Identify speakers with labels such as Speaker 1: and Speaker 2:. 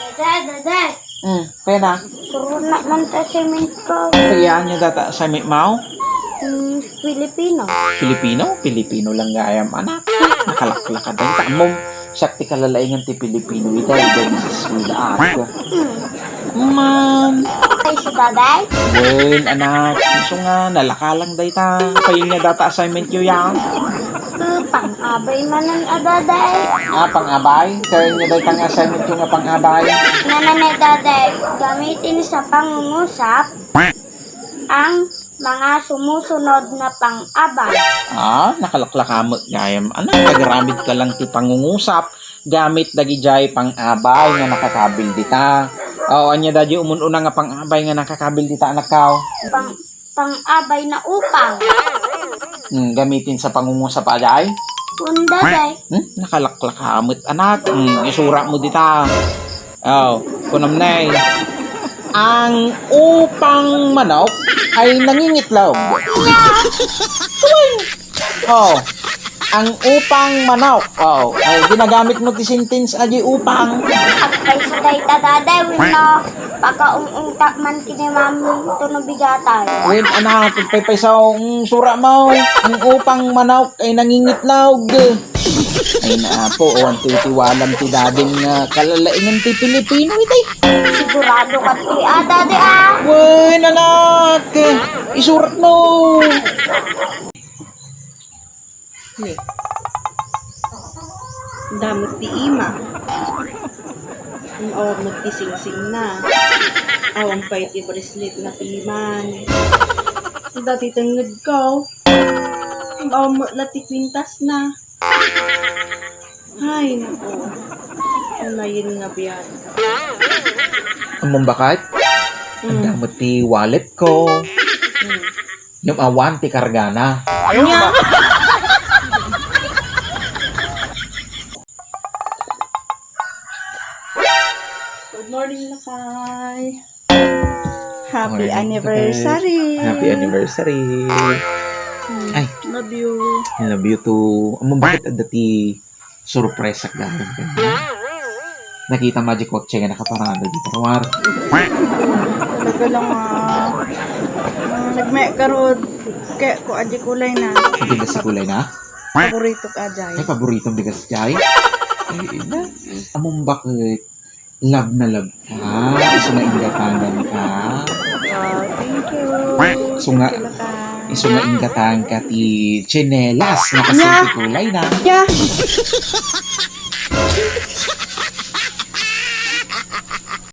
Speaker 1: Dada.
Speaker 2: Pena.
Speaker 1: Suruh nak manta semen ko.
Speaker 2: Kaya niya data sa mau?
Speaker 1: Filipino.
Speaker 2: Pilipino lang gayam anak. Nakalaklakad ang tamong. Sakti kalalaingan ti Pilipino. Ito, suda ako. Man.
Speaker 1: Ay, si daday?
Speaker 2: Well, anak. So nga, nalakalang day ta. Kayo niya data assignment yun yan.
Speaker 1: Pang-abay manan daday.
Speaker 2: Pang-abay? Kaya niya day tang assignment yung nga pang-abay.
Speaker 1: Nananay daday, gamitin sa pangungusap ang mga sumusunod na pang-abay.
Speaker 2: Nakalaklakamot gayam. Anak, nagaramid ka lang ti pangungusap. Gamit dagijay pang-abay nga nakakabil dita. Anya dadyo umununa nga pang-abay nga nakakabil dita anak kao.
Speaker 1: Pang-abay na upang.
Speaker 2: Gamitin sa pangungusap ajay.
Speaker 1: Kunda day.
Speaker 2: Nakalaklakamot anak. Isura mo dita. Kunamnay. Ang upang manok ay nangingitlaw. Ang upang manok. Ay ginagamit mo ti sentence aji upang.
Speaker 1: At kay sa day daday, wino. Pagkaungtak man kinimam ito no bigatay.
Speaker 2: Wait anak, pagpaypaysaw sura mo. Ang upang manok ay nangingitlaw. Ay na po, ang titiwalam ti dading kalalaingan ti Pilipino itay.
Speaker 1: Sigurado ka ti dadi
Speaker 2: Wait anak, isurat mo.
Speaker 3: Damot ti ima. Ang awag magkising-sing na. Awang pa iti bracelet na piliman. Dati tangad ko. Ang awang lati kwintas na. Ay, naku. Unayin nga biyan.
Speaker 2: Among bakit? Ang damot ti wallet ko. Yung awan ti kargana.
Speaker 3: Nya! Good morning, Lakay. Happy
Speaker 2: Morning,
Speaker 3: anniversary.
Speaker 2: Happy anniversary. Ay,
Speaker 3: Love you.
Speaker 2: I love you too. Among bakit dati surprise sa gawin ka niya? Nakita magic kotse nga nakaparada dito. War.
Speaker 3: Talaga lang nagme karod. Kaya ko aji kulay na.
Speaker 2: Bigas si kulay na?
Speaker 3: Paborito ka ajay.
Speaker 2: Ay, paboritong bigas jay? Ay, na. Among bakit love na love ka? Iso nga ingatangan ka?
Speaker 3: Wow, thank you.
Speaker 2: So nga,
Speaker 3: Thank you, Lakay.
Speaker 2: iso nga ingatan ka ti chinelas na kasi ti kulay na.
Speaker 3: Yeah.